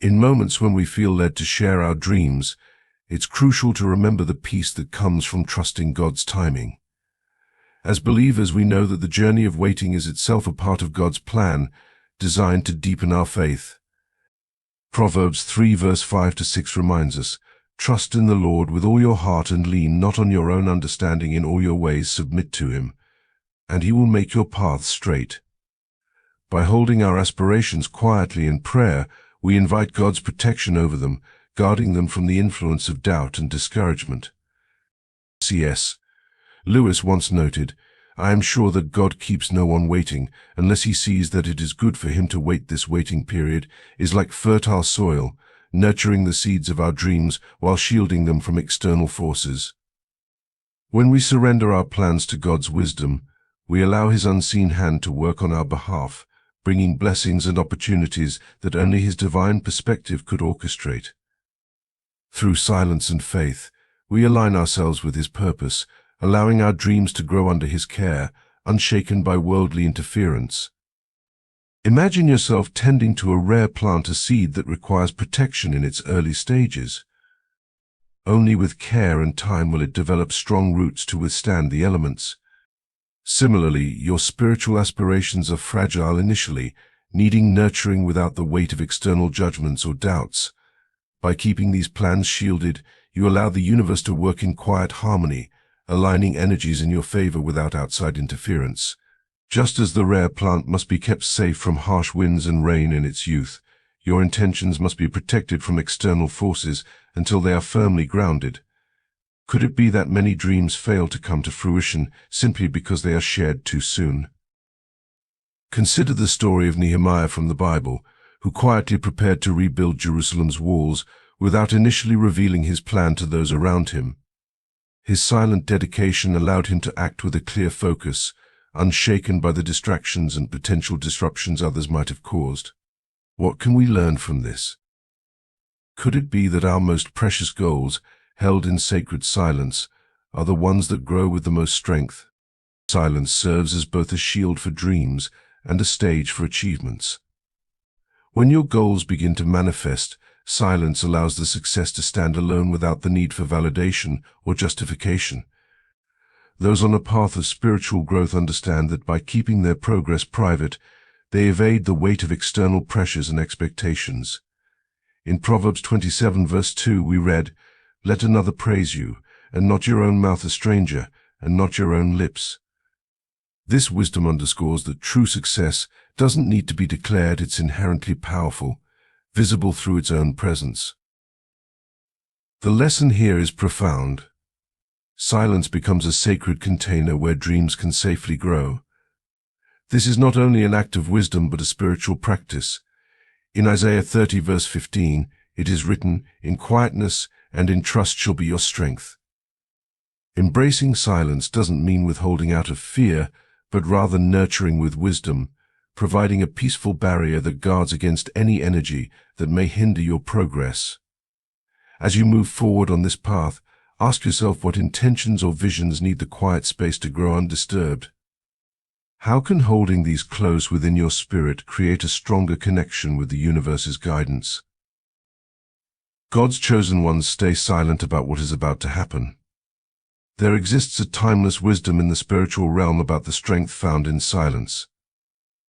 In moments when we feel led to share our dreams, it's crucial to remember the peace that comes from trusting God's timing. As believers, we know that the journey of waiting is itself a part of God's plan, designed to deepen our faith. Proverbs 3 verse 5 to 6 reminds us, "Trust in the Lord with all your heart and lean not on your own understanding. In all your ways submit to him, and he will make your paths straight." By holding our aspirations quietly in prayer, we invite God's protection over them, guarding them from the influence of doubt and discouragement. C.S. Lewis once noted, "I am sure that God keeps no one waiting unless he sees that it is good for him to wait. This waiting period is like fertile soil, nurturing the seeds of our dreams while shielding them from external forces." When we surrender our plans to God's wisdom, we allow his unseen hand to work on our behalf, bringing blessings and opportunities that only his divine perspective could orchestrate. Through silence and faith, we align ourselves with his purpose, allowing our dreams to grow under his care, unshaken by worldly interference. Imagine yourself tending to a rare plant, a seed that requires protection in its early stages. Only with care and time will it develop strong roots to withstand the elements. Similarly, your spiritual aspirations are fragile initially, needing nurturing without the weight of external judgments or doubts. By keeping these plans shielded, you allow the universe to work in quiet harmony, aligning energies in your favor without outside interference. Just as the rare plant must be kept safe from harsh winds and rain in its youth, your intentions must be protected from external forces until they are firmly grounded. Could it be that many dreams fail to come to fruition simply because they are shared too soon? Consider the story of Nehemiah from the Bible, who quietly prepared to rebuild Jerusalem's walls without initially revealing his plan to those around him. His silent dedication allowed him to act with a clear focus, unshaken by the distractions and potential disruptions others might have caused. What can we learn from this? Could it be that our most precious goals, held in sacred silence, are the ones that grow with the most strength? Silence serves as both a shield for dreams and a stage for achievements. When your goals begin to manifest, silence allows the success to stand alone without the need for validation or justification. Those on a path of spiritual growth understand that by keeping their progress private, they evade the weight of external pressures and expectations. In Proverbs 27 verse 2 we read, "Let another praise you, and not your own mouth, a stranger, and not your own lips." This wisdom underscores that true success doesn't need to be declared. It's inherently powerful, visible through its own presence. The lesson here is profound. Silence becomes a sacred container where dreams can safely grow. This is not only an act of wisdom but a spiritual practice. In Isaiah 30 verse 15, it is written, "In quietness and in trust shall be your strength." Embracing silence doesn't mean withholding out of fear, but rather nurturing with wisdom, providing a peaceful barrier that guards against any energy that may hinder your progress. As you move forward on this path, ask yourself what intentions or visions need the quiet space to grow undisturbed. How can holding these close within your spirit create a stronger connection with the universe's guidance? God's chosen ones stay silent about what is about to happen. There exists a timeless wisdom in the spiritual realm about the strength found in silence.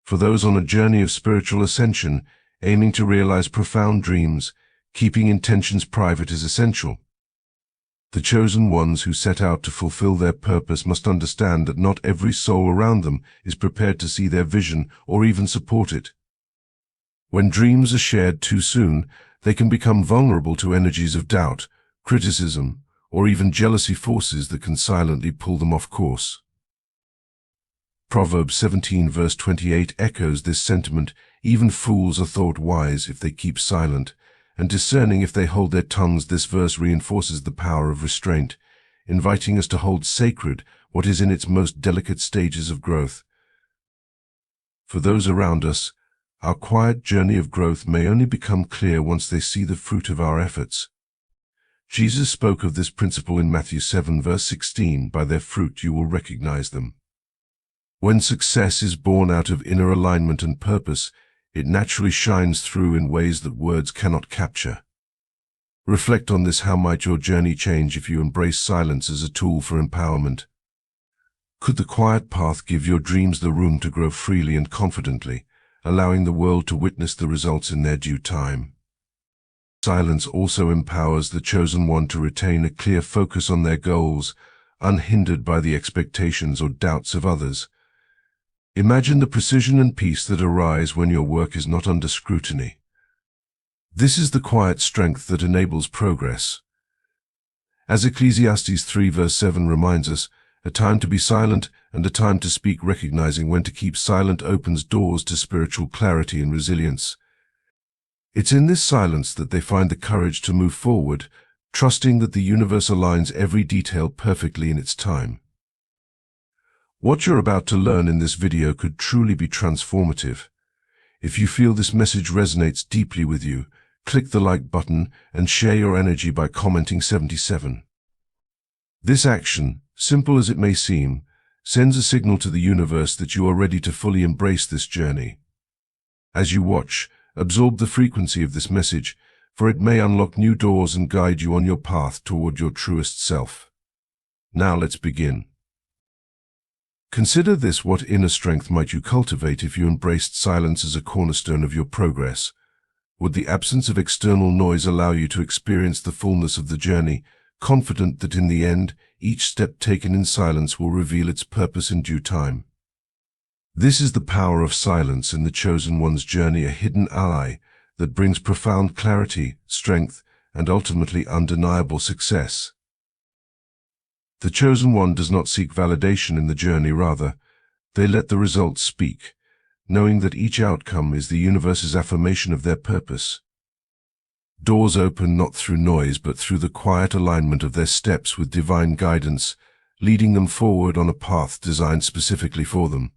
For those on a journey of spiritual ascension, aiming to realize profound dreams, keeping intentions private is essential. The chosen ones who set out to fulfill their purpose must understand that not every soul around them is prepared to see their vision or even support it. When dreams are shared too soon, they can become vulnerable to energies of doubt, criticism, or even jealousy, forces that can silently pull them off course. Proverbs 17 verse 28 echoes this sentiment. "Even fools are thought wise if they keep silent, and discerning if they hold their tongues." This verse reinforces the power of restraint, inviting us to hold sacred what is in its most delicate stages of growth. For those around us, our quiet journey of growth may only become clear once they see the fruit of our efforts. Jesus spoke of this principle in Matthew 7 verse 16, "By their fruit you will recognize them." When success is born out of inner alignment and purpose, It naturally shines through in ways that words cannot capture. Reflect on this. How might your journey change if you embrace silence as a tool for empowerment? Could the quiet path give your dreams the room to grow freely and confidently, allowing the world to witness the results in their due time? Silence also empowers the chosen one to retain a clear focus on their goals, unhindered by the expectations or doubts of others. Imagine the precision and peace that arise when your work is not under scrutiny. This is the quiet strength that enables progress. As Ecclesiastes 3 verse 7 reminds us, a time to be silent and a time to speak. Recognizing when to keep silent opens doors to spiritual clarity and resilience. It's in this silence that they find the courage to move forward, trusting that the universe aligns every detail perfectly in its time. What you're about to learn in this video could truly be transformative. If you feel this message resonates deeply with you, click the like button and share your energy by commenting 77. This action, simple as it may seem, sends a signal to the universe that you are ready to fully embrace this journey. As you watch, absorb the frequency of this message, for it may unlock new doors and guide you on your path toward your truest self. Now let's begin. Consider this: what inner strength might you cultivate if you embraced silence as a cornerstone of your progress? Would the absence of external noise allow you to experience the fullness of the journey, confident that in the end, each step taken in silence will reveal its purpose in due time? This is the power of silence in the chosen one's journey, a hidden ally that brings profound clarity, strength, and ultimately undeniable success. The chosen one does not seek validation in the journey, rather, they let the results speak, knowing that each outcome is the universe's affirmation of their purpose. Doors open not through noise but through the quiet alignment of their steps with divine guidance, leading them forward on a path designed specifically for them.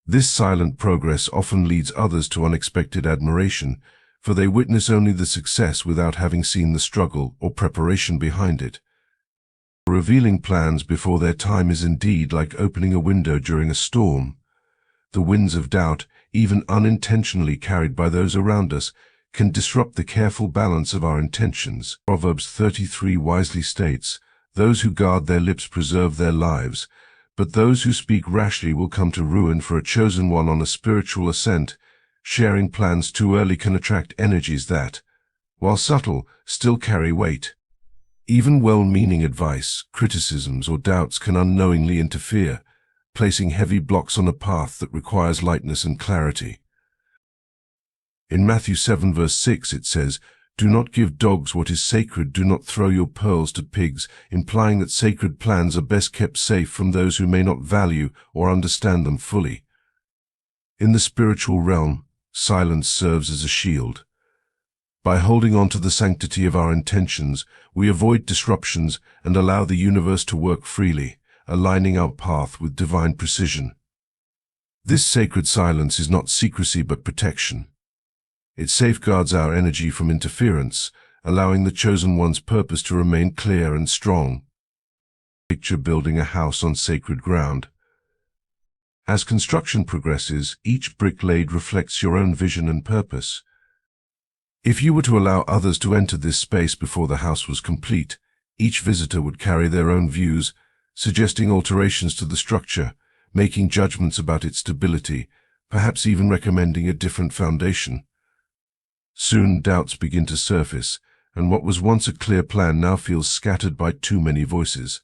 This silent progress often leads others to unexpected admiration, for they witness only the success without having seen the struggle or preparation behind it. Revealing plans before their time is indeed like opening a window during a storm. The winds of doubt, even unintentionally carried by those around us, can disrupt the careful balance of our intentions. Proverbs 33 wisely states, "Those who guard their lips preserve their lives, but those who speak rashly will come to ruin." For a chosen one on a spiritual ascent, sharing plans too early can attract energies that, while subtle, still carry weight. Even well-meaning advice, criticisms, or doubts can unknowingly interfere, placing heavy blocks on a path that requires lightness and clarity. In Matthew 7 verse 6 it says, "Do not give dogs what is sacred, do not throw your pearls to pigs," implying that sacred plans are best kept safe from those who may not value or understand them fully. In the spiritual realm, silence serves as a shield. By holding on to the sanctity of our intentions, we avoid disruptions and allow the universe to work freely, aligning our path with divine precision. This sacred silence is not secrecy but protection. It safeguards our energy from interference, allowing the chosen one's purpose to remain clear and strong. Picture building a house on sacred ground. As construction progresses, each brick laid reflects your own vision and purpose. If you were to allow others to enter this space before the house was complete, each visitor would carry their own views, suggesting alterations to the structure, making judgments about its stability, perhaps even recommending a different foundation. Soon doubts begin to surface, and what was once a clear plan now feels scattered by too many voices.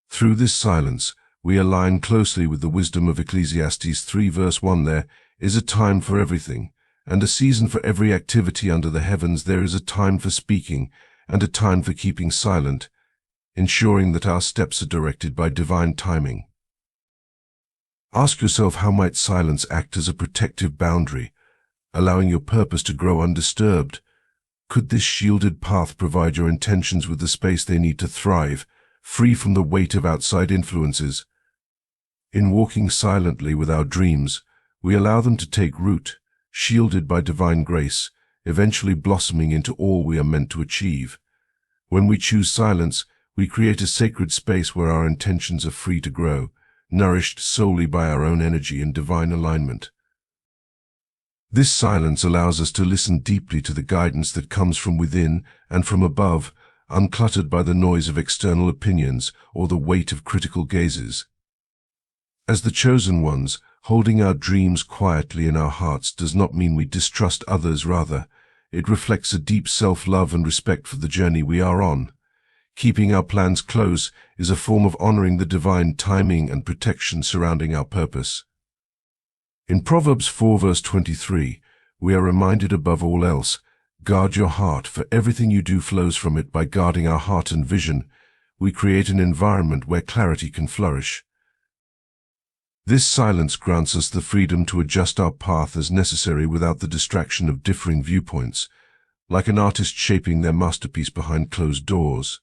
Through this silence, we align closely with the wisdom of Ecclesiastes 3 verse 1. There is a time for everything, and a season for every activity under the heavens. There is a time for speaking, and a time for keeping silent, ensuring that our steps are directed by divine timing. Ask yourself, how might silence act as a protective boundary, allowing your purpose to grow undisturbed? Could this shielded path provide your intentions with the space they need to thrive, free from the weight of outside influences? In walking silently with our dreams, we allow them to take root, shielded by divine grace, eventually blossoming into all we are meant to achieve. When we choose silence, we create a sacred space where our intentions are free to grow, nourished solely by our own energy and divine alignment. This silence allows us to listen deeply to the guidance that comes from within and from above, uncluttered by the noise of external opinions or the weight of critical gazes. As the chosen ones, holding our dreams quietly in our hearts does not mean we distrust others. Rather, it reflects a deep self-love and respect for the journey we are on. Keeping our plans close is a form of honoring the divine timing and protection surrounding our purpose. In Proverbs 4 verse 23, we are reminded above all else, guard your heart, for everything you do flows from it. By guarding our heart and vision, we create an environment where clarity can flourish. This silence grants us the freedom to adjust our path as necessary without the distraction of differing viewpoints, like an artist shaping their masterpiece behind closed doors.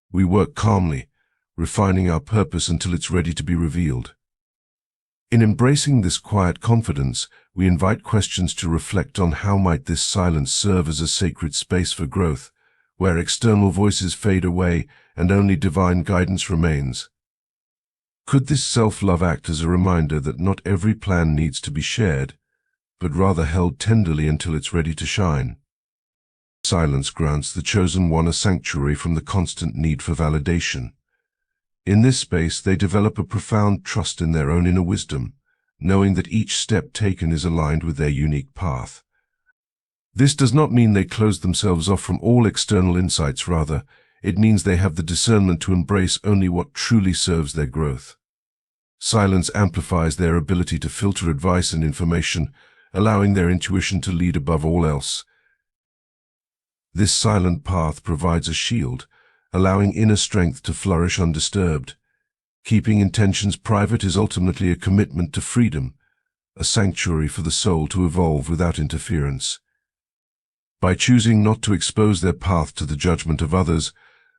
We work calmly, refining our purpose until it's ready to be revealed. In embracing this quiet confidence, we invite questions to reflect on how might this silence serve as a sacred space for growth, where external voices fade away and only divine guidance remains. Could this self-love act as a reminder that not every plan needs to be shared, but rather held tenderly until it's ready to shine? Silence grants the chosen one a sanctuary from the constant need for validation. In this space, they develop a profound trust in their own inner wisdom, knowing that each step taken is aligned with their unique path. This does not mean they close themselves off from all external insights. Rather, it means they have the discernment to embrace only what truly serves their growth. Silence amplifies their ability to filter advice and information, allowing their intuition to lead above all else. This silent path provides a shield, allowing inner strength to flourish undisturbed. Keeping intentions private is ultimately a commitment to freedom, a sanctuary for the soul to evolve without interference. By choosing not to expose their path to the judgment of others,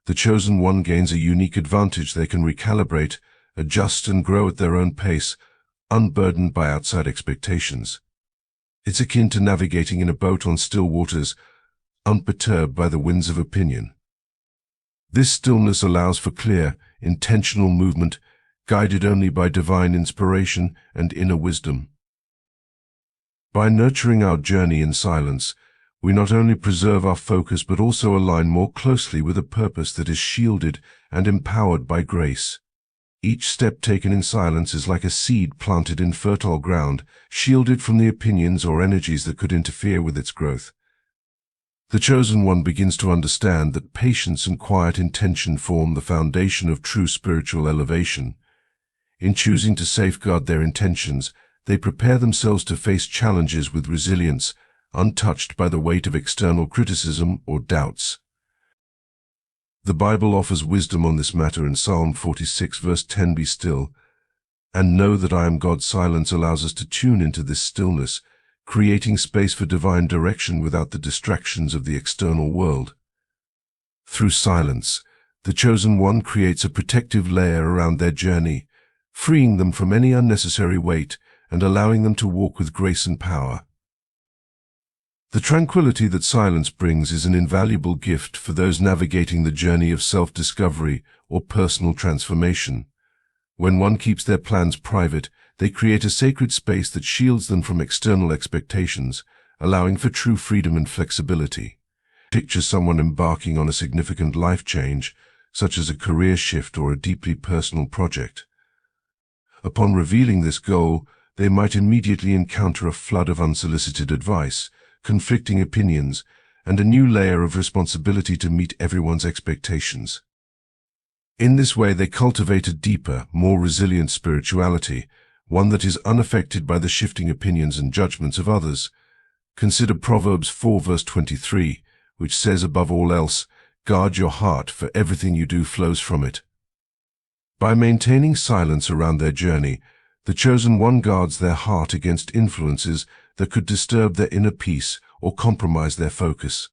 the chosen one gains a unique advantage. They can recalibrate, adjust, and grow at their own pace, unburdened by outside expectations. It's akin to navigating in a boat on still waters, unperturbed by the winds of opinion. This stillness allows for clear, intentional movement, guided only by divine inspiration and inner wisdom. By nurturing our journey in silence, we not only preserve our focus but also align more closely with a purpose that is shielded and empowered by grace. Each step taken in silence is like a seed planted in fertile ground, shielded from the opinions or energies that could interfere with its growth. The chosen one begins to understand that patience and quiet intention form the foundation of true spiritual elevation. In choosing to safeguard their intentions, they prepare themselves to face challenges with resilience, untouched by the weight of external criticism or doubts. The Bible offers wisdom on this matter in Psalm 46 verse 10. Be still, and know that I am God. Silence allows us to tune into this stillness, creating space for divine direction without the distractions of the external world. Through silence, the chosen one creates a protective layer around their journey, freeing them from any unnecessary weight and allowing them to walk with grace and power. The tranquility that silence brings is an invaluable gift for those navigating the journey of self-discovery or personal transformation. When one keeps their plans private, they create a sacred space that shields them from external expectations, allowing for true freedom and flexibility. Picture someone embarking on a significant life change, such as a career shift or a deeply personal project. Upon revealing this goal, they might immediately encounter a flood of unsolicited advice, conflicting opinions, and a new layer of responsibility to meet everyone's expectations. In this way, they cultivate a deeper, more resilient spirituality, one that is unaffected by the shifting opinions and judgments of others. Consider Proverbs 4 verse 23, which says above all else, guard your heart, for everything you do flows from it. By maintaining silence around their journey, the chosen one guards their heart against influences that could disturb their inner peace or compromise their focus.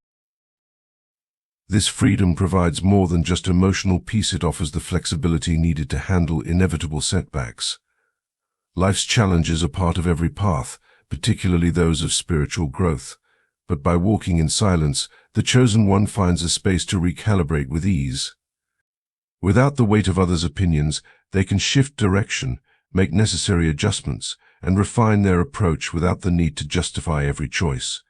This freedom provides more than just emotional peace. It offers the flexibility needed to handle inevitable setbacks. Life's challenges are part of every path, particularly those of spiritual growth. But by walking in silence, the chosen one finds a space to recalibrate with ease. Without the weight of others' opinions, they can shift direction, make necessary adjustments, and refine their approach without the need to justify every choice.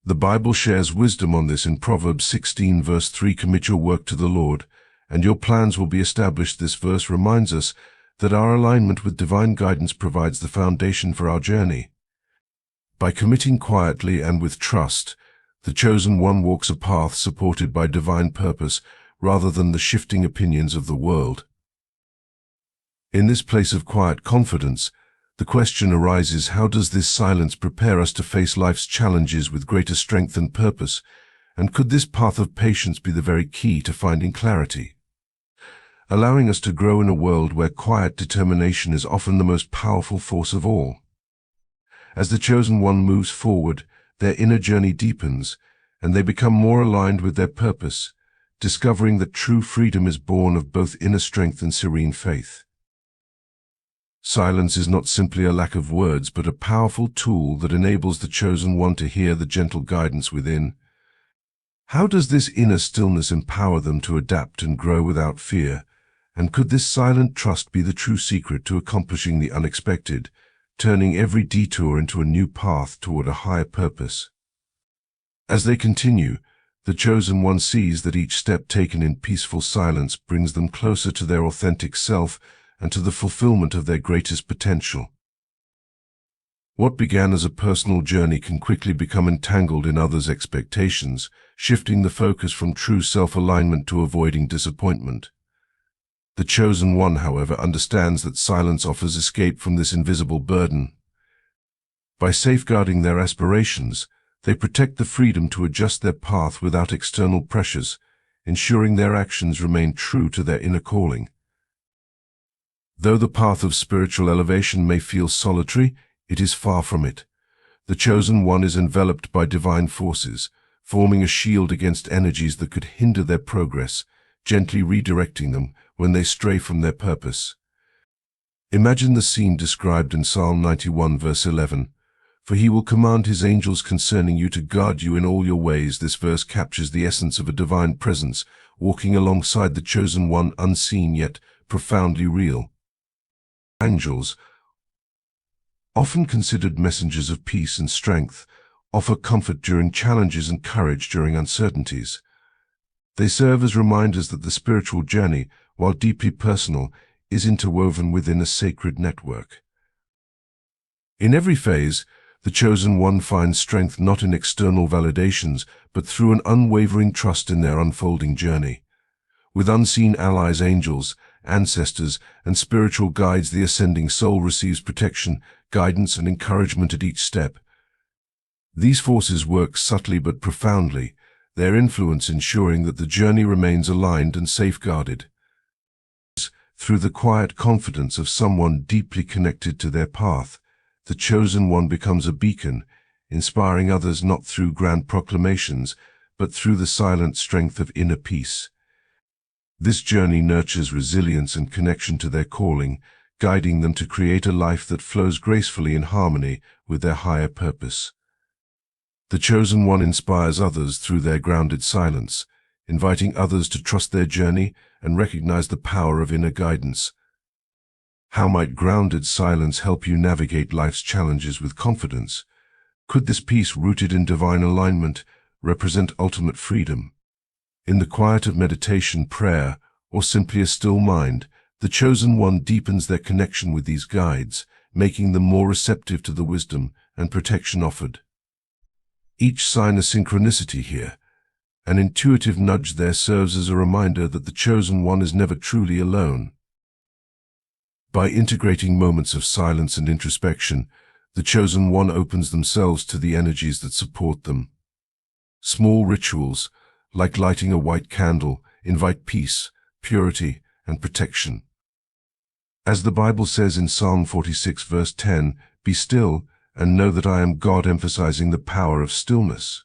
The Bible shares wisdom on this in Proverbs 16 verse 3, "Commit your work to the Lord, and your plans will be established." This verse reminds us that our alignment with divine guidance provides the foundation for our journey. By committing quietly and with trust, the chosen one walks a path supported by divine purpose rather than the shifting opinions of the world. In this place of quiet confidence, the question arises, how does this silence prepare us to face life's challenges with greater strength and purpose? And could this path of patience be the very key to finding clarity, allowing us to grow in a world where quiet determination is often the most powerful force of all? As the chosen one moves forward, their inner journey deepens, and they become more aligned with their purpose, discovering that true freedom is born of both inner strength and serene faith. Silence is not simply a lack of words, but a powerful tool that enables the chosen one to hear the gentle guidance within. How does this inner stillness empower them to adapt and grow without fear? And could this silent trust be the true secret to accomplishing the unexpected, turning every detour into a new path toward a higher purpose? As they continue, the chosen one sees that each step taken in peaceful silence brings them closer to their authentic self and to the fulfillment of their greatest potential. What began as a personal journey can quickly become entangled in others' expectations, shifting the focus from true self-alignment to avoiding disappointment. The chosen one, however, understands that silence offers escape from this invisible burden. By safeguarding their aspirations, they protect the freedom to adjust their path without external pressures, ensuring their actions remain true to their inner calling. Though the path of spiritual elevation may feel solitary, it is far from it. The chosen one is enveloped by divine forces, forming a shield against energies that could hinder their progress, gently redirecting them when they stray from their purpose. Imagine the scene described in Psalm 91 verse 11. "For he will command his angels concerning you to guard you in all your ways." This verse captures the essence of a divine presence, walking alongside the chosen one, unseen yet profoundly real. Angels, often considered messengers of peace and strength, offer comfort during challenges and courage during uncertainties. They serve as reminders that the spiritual journey, while deeply personal, is interwoven within a sacred network. In every phase, the chosen one finds strength not in external validations, but through an unwavering trust in their unfolding journey. With unseen allies, angels, ancestors, and spiritual guides, the ascending soul receives protection, guidance, and encouragement at each step. These forces work subtly but profoundly, their influence ensuring that the journey remains aligned and safeguarded. Through the quiet confidence of someone deeply connected to their path, the chosen one becomes a beacon, inspiring others not through grand proclamations, but through the silent strength of inner peace. This journey nurtures resilience and connection to their calling, guiding them to create a life that flows gracefully in harmony with their higher purpose. The chosen one inspires others through their grounded silence, inviting others to trust their journey and recognize the power of inner guidance. How might grounded silence help you navigate life's challenges with confidence? Could this peace, rooted in divine alignment, represent ultimate freedom? In the quiet of meditation, prayer, or simply a still mind, the chosen one deepens their connection with these guides, making them more receptive to the wisdom and protection offered. Each sign a synchronicity here. An intuitive nudge there serves as a reminder that the chosen one is never truly alone. By integrating moments of silence and introspection, the chosen one opens themselves to the energies that support them. Small rituals, like lighting a white candle, invite peace, purity, and protection. As the Bible says in Psalm 46 verse 10, "Be still and know that I am God," emphasizing the power of stillness.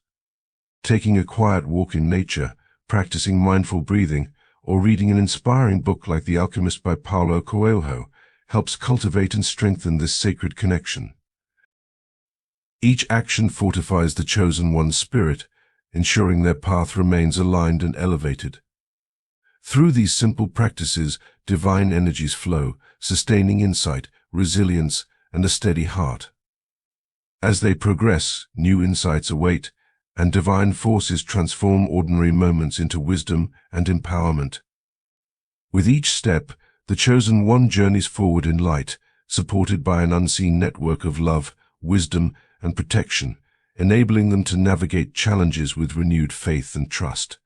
Taking a quiet walk in nature, practicing mindful breathing, or reading an inspiring book like The Alchemist by Paulo Coelho helps cultivate and strengthen this sacred connection. Each action fortifies the chosen one's spirit, ensuring their path remains aligned and elevated. Through these simple practices, divine energies flow, sustaining insight, resilience, and a steady heart. As they progress, new insights await, and divine forces transform ordinary moments into wisdom and empowerment. With each step, the chosen one journeys forward in light, supported by an unseen network of love, wisdom, and protection, enabling them to navigate challenges with renewed faith and trust.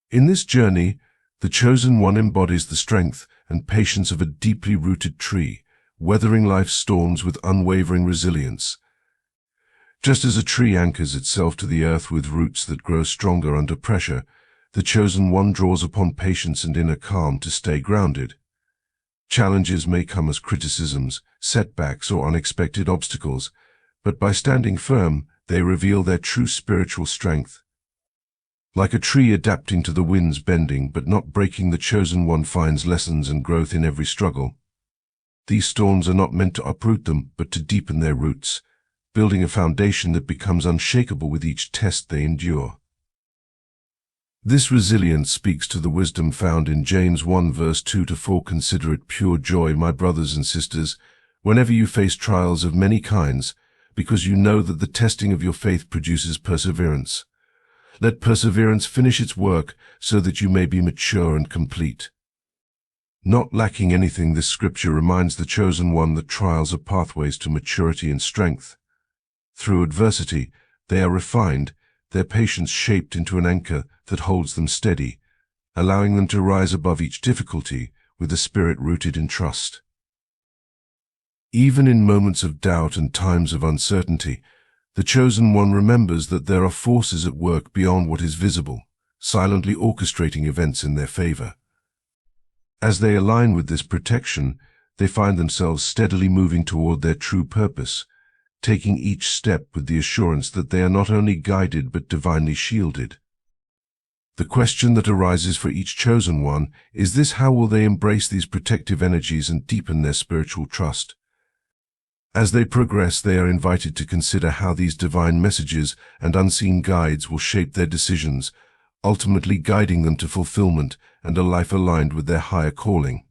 In this journey, the chosen one embodies the strength and patience of a deeply rooted tree, weathering life's storms with unwavering resilience. Just as a tree anchors itself to the earth with roots that grow stronger under pressure, the chosen one draws upon patience and inner calm to stay grounded. Challenges may come as criticisms, setbacks, or unexpected obstacles, but by standing firm, they reveal their true spiritual strength. Like a tree adapting to the wind's bending but not breaking, the chosen one finds lessons and growth in every struggle. These storms are not meant to uproot them, but to deepen their roots, building a foundation that becomes unshakable with each test they endure. This resilience speaks to the wisdom found in James 1 verse 2-4. Consider it pure joy, my brothers and sisters, whenever you face trials of many kinds, because you know that the testing of your faith produces perseverance. Let perseverance finish its work so that you may be mature and complete. Not lacking anything, this scripture reminds the chosen one that trials are pathways to maturity and strength. Through adversity, they are refined, their patience shaped into an anchor that holds them steady, allowing them to rise above each difficulty with a spirit rooted in trust. Even in moments of doubt and times of uncertainty, the chosen one remembers that there are forces at work beyond what is visible, silently orchestrating events in their favor. As they align with this protection, they find themselves steadily moving toward their true purpose, taking each step with the assurance that they are not only guided but divinely shielded. The question that arises for each chosen one is this: how will they embrace these protective energies and deepen their spiritual trust? As they progress, they are invited to consider how these divine messages and unseen guides will shape their decisions, ultimately guiding them to fulfillment and a life aligned with their higher calling.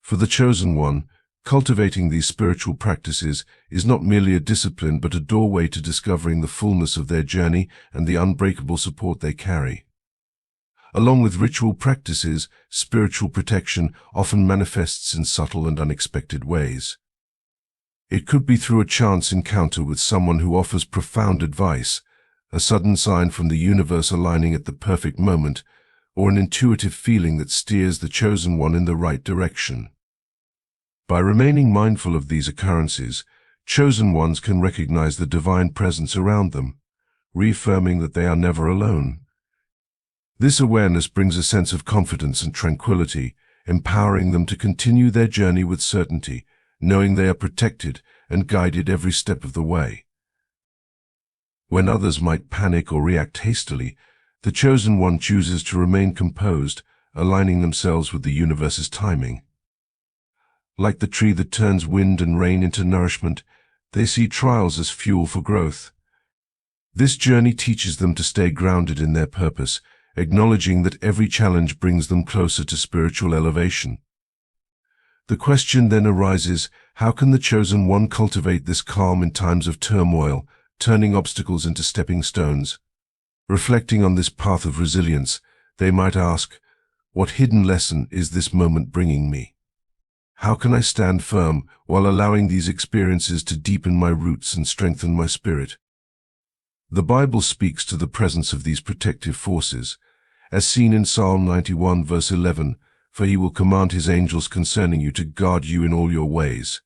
For the chosen one, cultivating these spiritual practices is not merely a discipline but a doorway to discovering the fullness of their journey and the unbreakable support they carry. Along with ritual practices, spiritual protection often manifests in subtle and unexpected ways. It could be through a chance encounter with someone who offers profound advice, a sudden sign from the universe aligning at the perfect moment, or an intuitive feeling that steers the chosen one in the right direction. By remaining mindful of these occurrences, chosen ones can recognize the divine presence around them, reaffirming that they are never alone. This awareness brings a sense of confidence and tranquility, empowering them to continue their journey with certainty, knowing they are protected and guided every step of the way. When others might panic or react hastily, the chosen one chooses to remain composed, aligning themselves with the universe's timing. Like the tree that turns wind and rain into nourishment, they see trials as fuel for growth. This journey teaches them to stay grounded in their purpose, acknowledging that every challenge brings them closer to spiritual elevation. The question then arises, how can the chosen one cultivate this calm in times of turmoil, turning obstacles into stepping stones? Reflecting on this path of resilience, they might ask, what hidden lesson is this moment bringing me? How can I stand firm while allowing these experiences to deepen my roots and strengthen my spirit? The Bible speaks to the presence of these protective forces, as seen in Psalm 91 verse 11, for he will command his angels concerning you to guard you in all your ways.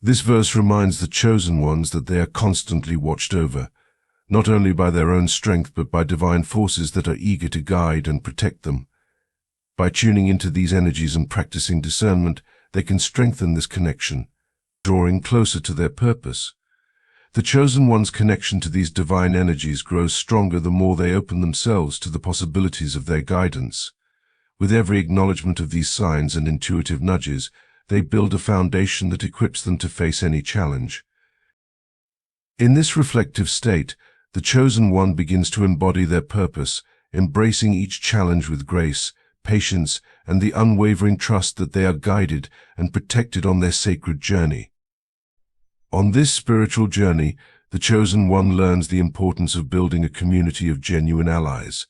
This verse reminds the chosen ones that they are constantly watched over, not only by their own strength but by divine forces that are eager to guide and protect them. By tuning into these energies and practicing discernment, they can strengthen this connection, drawing closer to their purpose. The chosen one's connection to these divine energies grows stronger the more they open themselves to the possibilities of their guidance. With every acknowledgement of these signs and intuitive nudges, they build a foundation that equips them to face any challenge. In this reflective state, the chosen one begins to embody their purpose, embracing each challenge with grace, patience, and the unwavering trust that they are guided and protected on their sacred journey. On this spiritual journey, the chosen one learns the importance of building a community of genuine allies.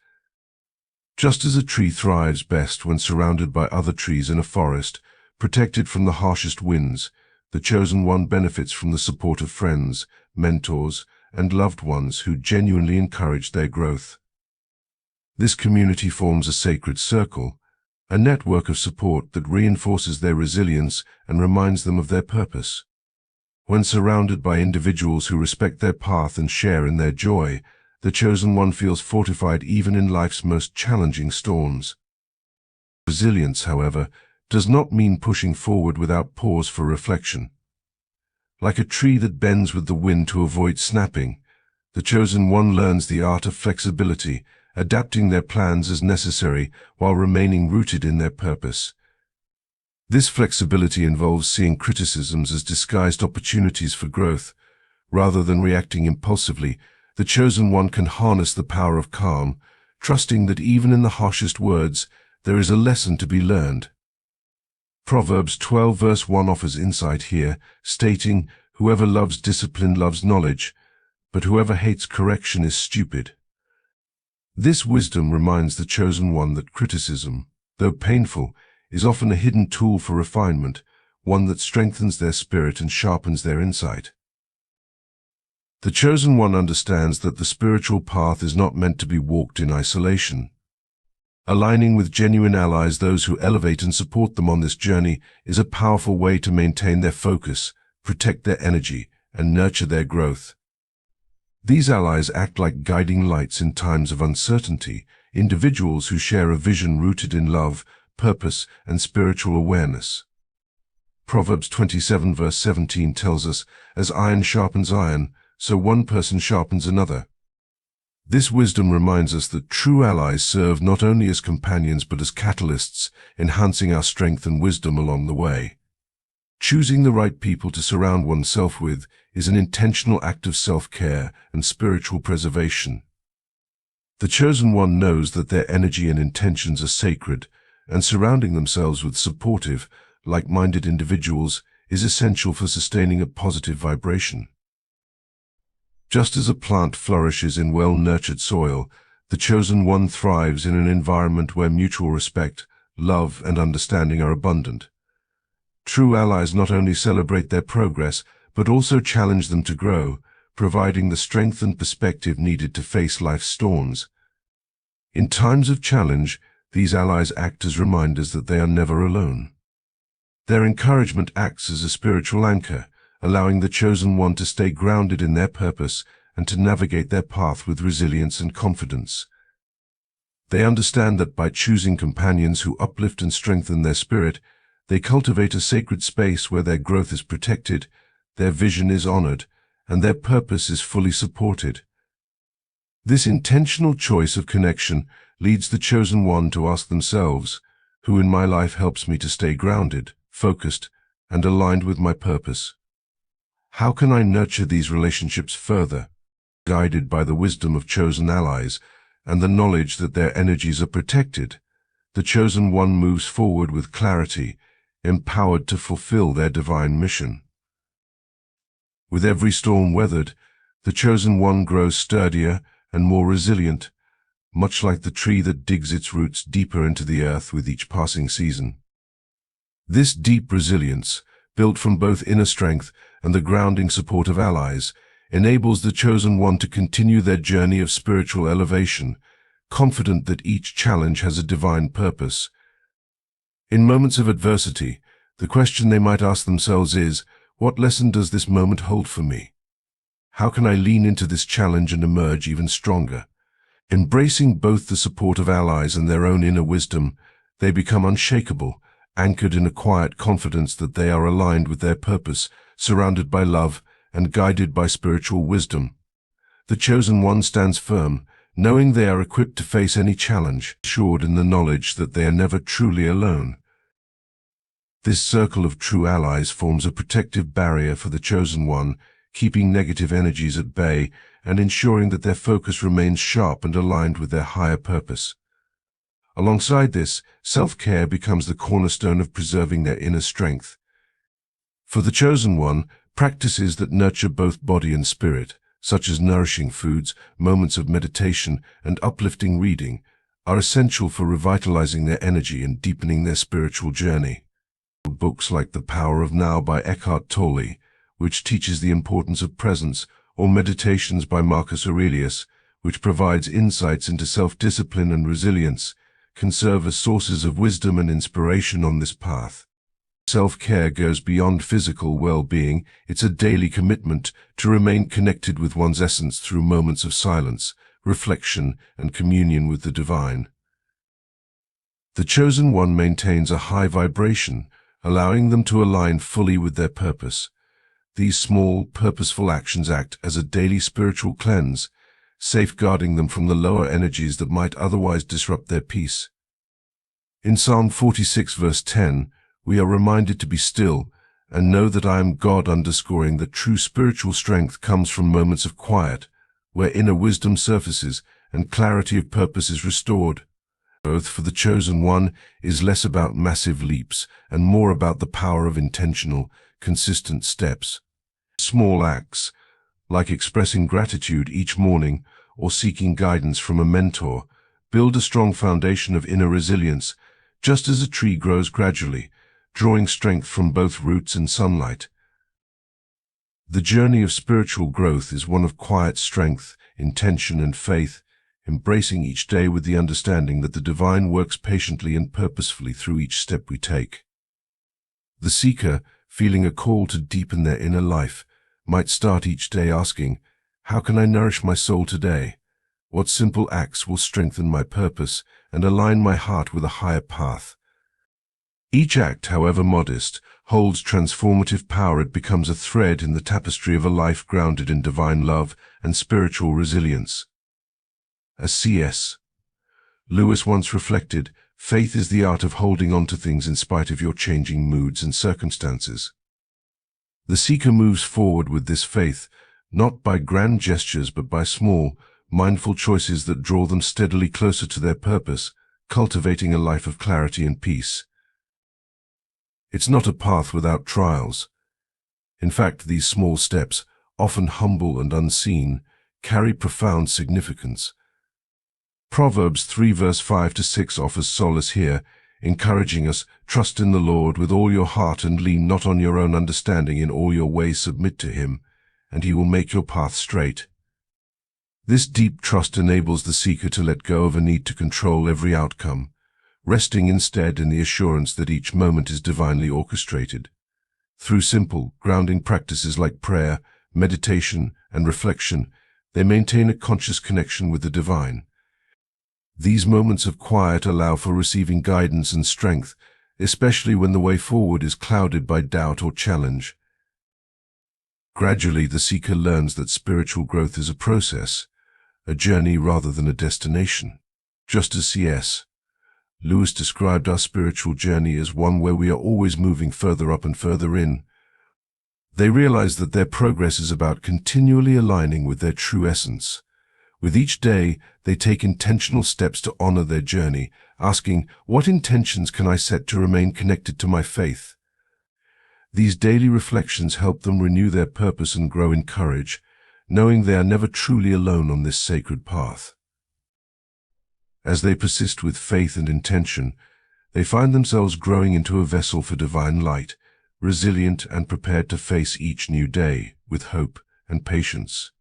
Just as a tree thrives best when surrounded by other trees in a forest, protected from the harshest winds, the chosen one benefits from the support of friends, mentors, and loved ones who genuinely encourage their growth. This community forms a sacred circle, a network of support that reinforces their resilience and reminds them of their purpose. When surrounded by individuals who respect their path and share in their joy, the chosen one feels fortified even in life's most challenging storms. Resilience, however, does not mean pushing forward without pause for reflection. Like a tree that bends with the wind to avoid snapping, the chosen one learns the art of flexibility, adapting their plans as necessary while remaining rooted in their purpose. This flexibility involves seeing criticisms as disguised opportunities for growth. Rather than reacting impulsively, the chosen one can harness the power of calm, trusting that even in the harshest words, there is a lesson to be learned. Proverbs 12 verse 1 offers insight here, stating, "Whoever loves discipline loves knowledge, but whoever hates correction is stupid." This wisdom reminds the chosen one that criticism, though painful, is often a hidden tool for refinement, one that strengthens their spirit and sharpens their insight. The chosen one understands that the spiritual path is not meant to be walked in isolation. Aligning with genuine allies, those who elevate and support them on this journey, is a powerful way to maintain their focus, protect their energy, and nurture their growth. These allies act like guiding lights in times of uncertainty, individuals who share a vision rooted in love, purpose, and spiritual awareness. Proverbs 27 verse 17 tells us, "As iron sharpens iron, so one person sharpens another." This wisdom reminds us that true allies serve not only as companions but as catalysts, enhancing our strength and wisdom along the way. Choosing the right people to surround oneself with is an intentional act of self-care and spiritual preservation. The chosen one knows that their energy and intentions are sacred, and surrounding themselves with supportive, like-minded individuals is essential for sustaining a positive vibration. Just as a plant flourishes in well-nurtured soil, the chosen one thrives in an environment where mutual respect, love, and understanding are abundant. True allies not only celebrate their progress, but also challenge them to grow, providing the strength and perspective needed to face life's storms. In times of challenge, these allies act as reminders that they are never alone. Their encouragement acts as a spiritual anchor, allowing the chosen one to stay grounded in their purpose and to navigate their path with resilience and confidence. They understand that by choosing companions who uplift and strengthen their spirit, they cultivate a sacred space where their growth is protected, their vision is honored, and their purpose is fully supported. This intentional choice of connection leads the chosen one to ask themselves, "Who in my life helps me to stay grounded, focused, and aligned with my purpose? How can I nurture these relationships further?" Guided by the wisdom of chosen allies and the knowledge that their energies are protected, the chosen one moves forward with clarity, empowered to fulfill their divine mission. With every storm weathered, the chosen one grows sturdier and more resilient, much like the tree that digs its roots deeper into the earth with each passing season. This deep resilience, built from both inner strength and the grounding support of allies, enables the chosen one to continue their journey of spiritual elevation, confident that each challenge has a divine purpose. In moments of adversity, the question they might ask themselves is, "What lesson does this moment hold for me? How can I lean into this challenge and emerge even stronger?" Embracing both the support of allies and their own inner wisdom, they become unshakable, anchored in a quiet confidence that they are aligned with their purpose, surrounded by love, and guided by spiritual wisdom. The chosen one stands firm, knowing they are equipped to face any challenge, assured in the knowledge that they are never truly alone. This circle of true allies forms a protective barrier for the chosen one, keeping negative energies at bay and ensuring that their focus remains sharp and aligned with their higher purpose. Alongside this, self-care becomes the cornerstone of preserving their inner strength. For the chosen one, practices that nurture both body and spirit, such as nourishing foods, moments of meditation, and uplifting reading, are essential for revitalizing their energy and deepening their spiritual journey. Books like The Power of Now by Eckhart Tolle, which teaches the importance of presence, or Meditations by Marcus Aurelius, which provides insights into self-discipline and resilience, can serve as sources of wisdom and inspiration on this path. Self-care goes beyond physical well-being. It's a daily commitment to remain connected with one's essence through moments of silence, reflection, and communion with the divine. The chosen one maintains a high vibration, allowing them to align fully with their purpose. These small, purposeful actions act as a daily spiritual cleanse, safeguarding them from the lower energies that might otherwise disrupt their peace. In Psalm 46 verse 10, we are reminded to be still and know that I am God, underscoring that true spiritual strength comes from moments of quiet, where inner wisdom surfaces and clarity of purpose is restored. Growth for the chosen one is less about massive leaps and more about the power of intentional, consistent steps. Small acts, like expressing gratitude each morning or seeking guidance from a mentor, build a strong foundation of inner resilience, just as a tree grows gradually, drawing strength from both roots and sunlight. The journey of spiritual growth is one of quiet strength, intention, and faith, embracing each day with the understanding that the divine works patiently and purposefully through each step we take. The seeker, feeling a call to deepen their inner life, might start each day asking, "How can I nourish my soul today? What simple acts will strengthen my purpose and align my heart with a higher path?" Each act, however modest, holds transformative power. It becomes a thread in the tapestry of a life grounded in divine love and spiritual resilience. As C.S. Lewis once reflected, faith is the art of holding on to things in spite of your changing moods and circumstances. The seeker moves forward with this faith, not by grand gestures but by small, mindful choices that draw them steadily closer to their purpose, cultivating a life of clarity and peace. It's not a path without trials. In fact, these small steps, often humble and unseen, carry profound significance. Proverbs 3 verse 5 to 6 offers solace here, encouraging us, "Trust in the Lord with all your heart and lean not on your own understanding. In all your ways submit to him, and he will make your path straight." This deep trust enables the seeker to let go of a need to control every outcome, resting instead in the assurance that each moment is divinely orchestrated. Through simple, grounding practices like prayer, meditation, and reflection, they maintain a conscious connection with the divine. These moments of quiet allow for receiving guidance and strength, especially when the way forward is clouded by doubt or challenge. Gradually, the seeker learns that spiritual growth is a process, a journey rather than a destination. Just as C.S. Lewis described our spiritual journey as one where we are always moving further up and further in. They realize that their progress is about continually aligning with their true essence. With each day, they take intentional steps to honor their journey, asking, "What intentions can I set to remain connected to my faith?" These daily reflections help them renew their purpose and grow in courage, knowing they are never truly alone on this sacred path. As they persist with faith and intention, they find themselves growing into a vessel for divine light, resilient and prepared to face each new day with hope and patience.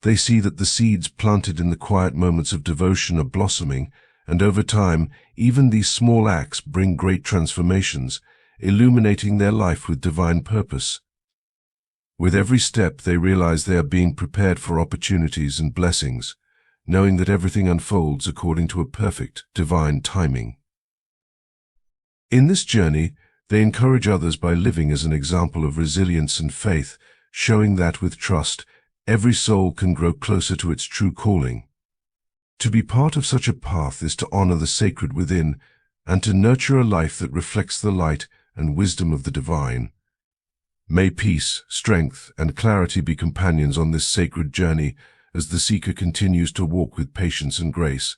They see that the seeds planted in the quiet moments of devotion are blossoming, and over time, even these small acts bring great transformations, illuminating their life with divine purpose. With every step, they realize they are being prepared for opportunities and blessings, knowing that everything unfolds according to a perfect, divine timing. In this journey, they encourage others by living as an example of resilience and faith, showing that with trust, every soul can grow closer to its true calling. To be part of such a path is to honor the sacred within and to nurture a life that reflects the light and wisdom of the divine. May peace, strength, and clarity be companions on this sacred journey as the seeker continues to walk with patience and grace.